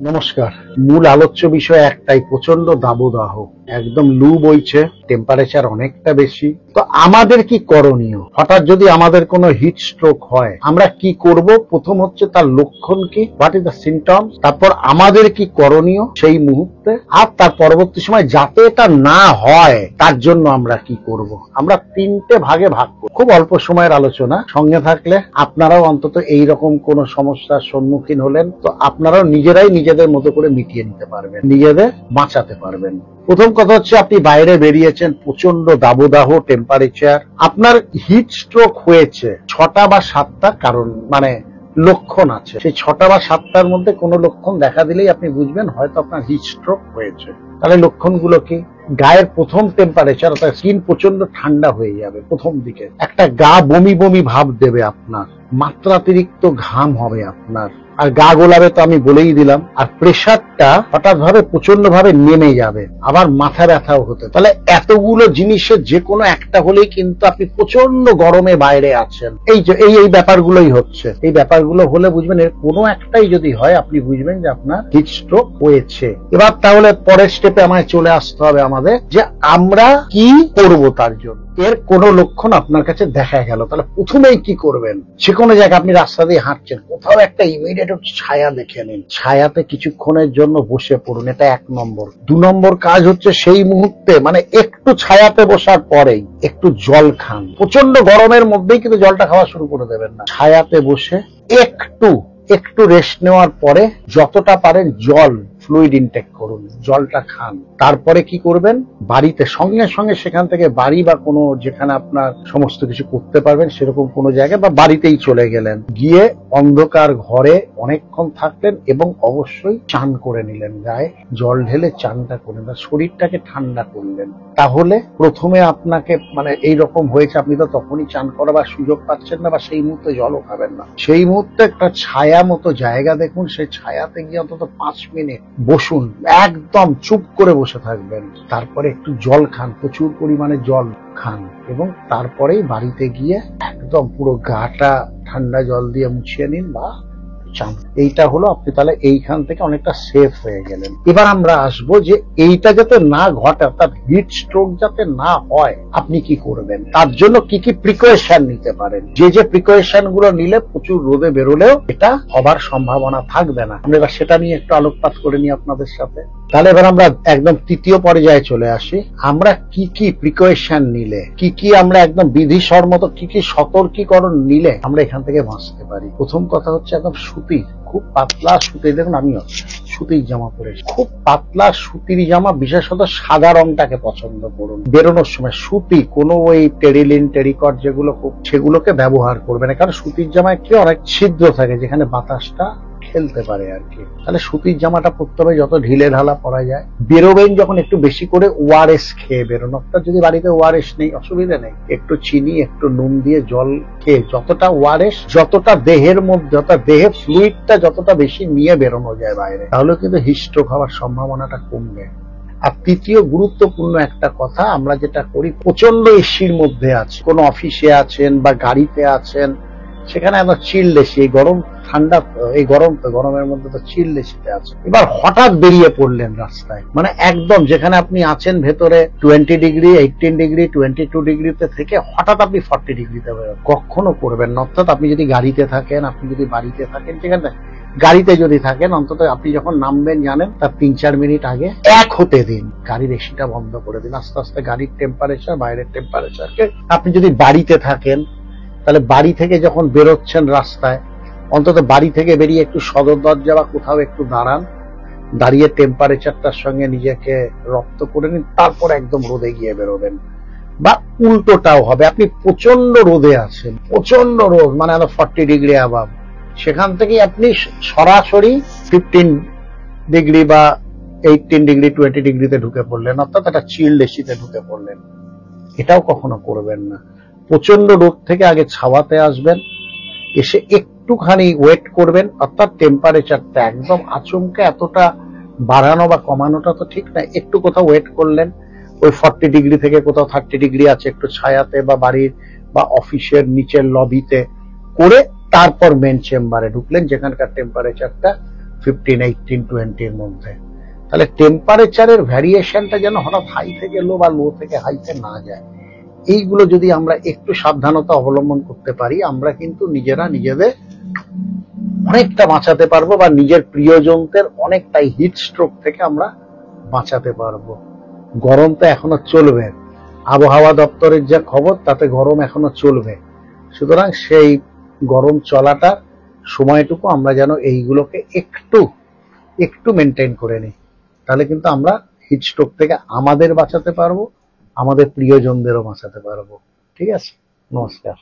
নমস্কার। মূল আলোচ্য বিষয় একটাই, প্রচন্ড দাবদাহ, একদম লু বইছে, টেম্পারেচার অনেকটা বেশি। তো আমাদের কি করণীয়? হঠাৎ যদি আমাদের কোনো হিট স্ট্রোক হয়, আমরা কি করব? প্রথম হচ্ছে তার লক্ষণ কি, হোয়াট ইজ দ্য সিমটমস, তারপর আমাদের কি করণীয় সেই মুহূর্তে, আর তার পরবর্তী সময় যাতে এটা না হয় তার জন্য আমরা কি করব। আমরা তিনটে ভাগে ভাগ করব। খুব অল্প সময়ের আলোচনা, সঙ্গে থাকলে আপনারাও অন্তত এইরকম কোন সমস্যার সম্মুখীন হলেন তো আপনারাও নিজেরাই নিজেদের মতো করে মিটিয়ে নিতে পারবেন, নিজেদের বাঁচাতে পারবেন। প্রথম কথা হচ্ছে, আপনি বাইরে বেরিয়েছেন, প্রচন্ড দাবদাহ টেম্পারেচার, আপনার হিট স্ট্রোক হয়েছে, 6টা বা 7টা কারণ লক্ষণ আছে। সেই 6টা বা 7টার মধ্যে কোনো লক্ষণ দেখা দিলেই আপনি বুঝবেন হয়তো আপনার হিট স্ট্রোক হয়েছে। তাহলে লক্ষণগুলো কি? গায়ের প্রথম টেম্পারেচার, অর্থাৎ স্কিন প্রচন্ড ঠান্ডা হয়ে যাবে প্রথম দিকে, একটা গা বমি বমি ভাব দেবে আপনার, মাত্রাতিরিক্ত ঘাম হবে আপনার, আর গা গোলাবে তো আমি বলেই দিলাম, আর প্রেশারটা হঠাৎ ভাবে প্রচন্ড ভাবে নেমে যাবে, আবার মাথা ব্যথাও হতে। তাহলে এতগুলো জিনিসের যে কোনো একটা হলেই কিন্তু আপনি প্রচন্ড গরমে বাইরে আছেন। এই ব্যাপারগুলোই হচ্ছে। এই ব্যাপারগুলো হলে বুঝবেন এর কোনো একটাই যদি হয়, আপনি বুঝবেন যে আপনার হিট স্ট্রোক হয়েছে। এবার তাহলে পরের স্টেপে আমায় চলে আসতে হবে আমাদের, যে আমরা কি করব তার জন্য। এর কোন লক্ষণ আপনার কাছে দেখা গেল, তাহলে প্রথমেই কি করবেন? যে কোনো জায়গায় আপনি রাস্তা দিয়ে হাঁটছেন, কোথাও একটা ইমিডিয়েট ছায়া দেখে নিন, ছায়াতে কিছুক্ষণের জন্য বসে পড়ুন, এটা 1 নম্বর। 2 নম্বর কাজ হচ্ছে, সেই মুহূর্তে একটু ছায়াতে বসার পরেই একটু জল খান। প্রচন্ড গরমের মধ্যেই কিন্তু জলটা খাওয়া শুরু করে দেবেন না, ছায়াতে বসে একটু রেস্ট নেওয়ার পরে যতটা পারেন জল ফ্লুইড ইনটেক করুন, জলটা খান। তারপরে কি করবেন? বাড়িতে সঙ্গে সঙ্গে সেখান থেকে বাড়ি বা কোনো যেখানে আপনার সমস্ত কিছু করতে পারবেন সেরকম কোনো জায়গায় বা বাড়িতেই চলে গেলেন, গিয়ে অন্ধকার ঘরে অনেকক্ষণ থাকলেন এবং অবশ্যই চান করে নিলেন, গায়ে জল ঢেলে চানটা করে নিলেন, শরীরটাকে ঠান্ডা করলেন। তাহলে প্রথমে আপনাকে এইরকম হয়েছে, আপনি তো তখনই চান করাবার সুযোগ পাচ্ছেন না বা সেই মুহূর্তে জলও খাবেন না, সেই মুহূর্তে একটা ছায়া মতো জায়গা দেখুন, সেই ছায়াতে গিয়ে অন্তত 5 মিনিট বসুন, একদম চুপ করে বসে থাকবেন। তারপরে একটু জল খান, প্রচুর পরিমাণে জল খান, এবং তারপরেই বাড়িতে গিয়ে একদম পুরো গাটা ঠান্ডা জল দিয়ে মুছিয়ে নিন বা চান। এইটা হলো, আপনি তাহলে এইখান থেকে অনেকটা সেফ হয়ে গেলেন। এবার আমরা আসবো যে এইটা যাতে না ঘটে, অর্থাৎ হিট স্ট্রোক যাতে না হয়, আপনি কি করবেন, তার জন্য কি কি প্রিকশন নিতে পারেন। যে প্রিকশন গুলো নিলে প্রচুর রোদে বেরোলেও এটা হবার সম্ভাবনা থাকবে না। আমরা এবার সেটা নিয়ে একটু আলোকপাত করে নিই আপনাদের সাথে। তাহলে এবার আমরা একদম তৃতীয় পর্যায়ে চলে আসি। আমরা কি কি প্রিকশন নিলে, কি আমরা একদম বিধিসম্মত কি সতর্কীকরণ নিলে আমরা এখান থেকে বাঁচতে পারি। প্রথম কথা হচ্ছে, একদম সুতি, খুব পাতলা সুতি, দেখুন আমিও সুতির জামা পরেছি, খুব পাতলা সুতির জামা, বিশেষত সাদা রংটাকে পছন্দ করুন। বেরোনোর সময় সুতি, কোনো ওই টেরিলিন টেরিকট সেগুলোকে ব্যবহার করবে না, কারণ সুতির জামায় কি অনেক ছিদ্র থাকে যেখানে বাতাসটা খেলতে পারে আর কি। তাহলে সুতির জামাটা পরতে হবে, যত ঢিলে ঢালা পরা যায়। বেরোবেন যখন একটু বেশি করে ওআরএস খেয়ে বেরোন, অর্থাৎ যদি বাড়িতে ওআরএস নেই অসুবিধা নেই, একটু চিনি একটু নুন দিয়ে জল খেয়ে যতটা ওআরএস, যতটা দেহের মধ্যে, অর্থাৎ দেহের ফ্লুইডটা যতটা বেশি নিয়ে বেরোনো যায় বাইরে, তাহলে কিন্তু হিট স্ট্রোক হওয়ার সম্ভাবনাটা কমবে। আর তৃতীয় গুরুত্বপূর্ণ একটা কথা, আমরা যেটা করি, প্রচন্ড এসির মধ্যে আছে, কোনো অফিসে আছেন বা গাড়িতে আছেন, সেখানে আমরা চিল্ড এসি, এই গরম ঠান্ডা, এই গরমের মধ্যে তো চিল্ড এসিতে আছে। এবার হঠাৎ বেরিয়ে পড়লেন রাস্তায়, একদম যেখানে আপনি আছেন ভেতরে 20 ডিগ্রি 18 ডিগ্রি 22 ডিগ্রিতে থেকে হঠাৎ আপনি 40 ডিগ্রিতে বেরোন, কখনো করবেন না। অর্থাৎ আপনি যদি গাড়িতে থাকেন, আপনি যদি বাড়িতে থাকেন, ঠিক আছে, গাড়িতে যদি থাকেন, অন্তত আপনি যখন নামবেন জানেন তার 3-4 মিনিট আগে হতে দিন, গাড়ির এসিটা বন্ধ করে দিন। আস্তে আস্তে গাড়ির টেম্পারেচার, বাইরের টেম্পারেচারকে, আপনি যদি বাড়িতে থাকেন তাহলে বাড়ি থেকে যখন বেরোচ্ছেন রাস্তায়, অন্তত বাড়ি থেকে বেরিয়ে একটু সদর দরজা বা কোথাও একটু দাঁড়ান, দাঁড়িয়ে টেম্পারেচারটার সঙ্গে নিজেকে রপ্ত করে নিন, তারপর একদম রোদে গিয়ে বেরোবেন। বা উল্টোটাও হবে, আপনি প্রচন্ড রোদে আছেন, প্রচন্ড রোদ, 40 ডিগ্রি অ্যাবাভ, সেখান থেকে আপনি সরাসরি 15 ডিগ্রি বা 18 ডিগ্রি 20 ডিগ্রিতে ঢুকে পড়লেন, অর্থাৎ একটা চিল্ড এসিতে ঢুকে পড়লেন। এটাও কখনো করবেন না। প্রচন্ড রোদ থেকে আগে ছাওয়াতে আসবেন, এসে একটুখানি ওয়েট করবেন, অর্থাৎ টেম্পারেচারটা একদম আচমকা এতটা বাড়ানো বা কমানোটা তো ঠিক না, একটু কোথাও ওয়েট করলেন, ওই 40 ডিগ্রি থেকে কোথাও 30 ডিগ্রি আছে, একটু ছায়াতে বা বাড়ির বা অফিসের নিচের লবিতে করে তারপর মেন চেম্বারে ঢুকলেন, যেখানকার টেম্পারেচারটা 15, 18, 20-র মধ্যে। তাহলে টেম্পারেচারের ভ্যারিয়েশনটা যেন হঠাৎ হাই থেকে লো বা লো থেকে হাইতে না যায়, এইগুলো যদি আমরা একটু সাবধানতা অবলম্বন করতে পারি, আমরা কিন্তু নিজেরা নিজেদের অনেকটা বাঁচাতে পারবো, বা নিজের প্রিয়জনদের অনেকটাই হিট স্ট্রোক থেকে আমরা বাঁচাতে পারবো। গরম তো এখনো চলবে, আবহাওয়া দপ্তরের যা খবর তাতে গরম এখনো চলবে। সুতরাং সেই গরম চলাটার সময়টুকু আমরা যেন এইগুলোকে একটু মেনটেন করে নিই, তাহলে কিন্তু আমরা হিট স্ট্রোক থেকে আমাদের বাঁচাতে পারবো, আমাদের প্রিয়জনদেরও বাঁচাতে পারবো। ঠিক আছে, নমস্কার।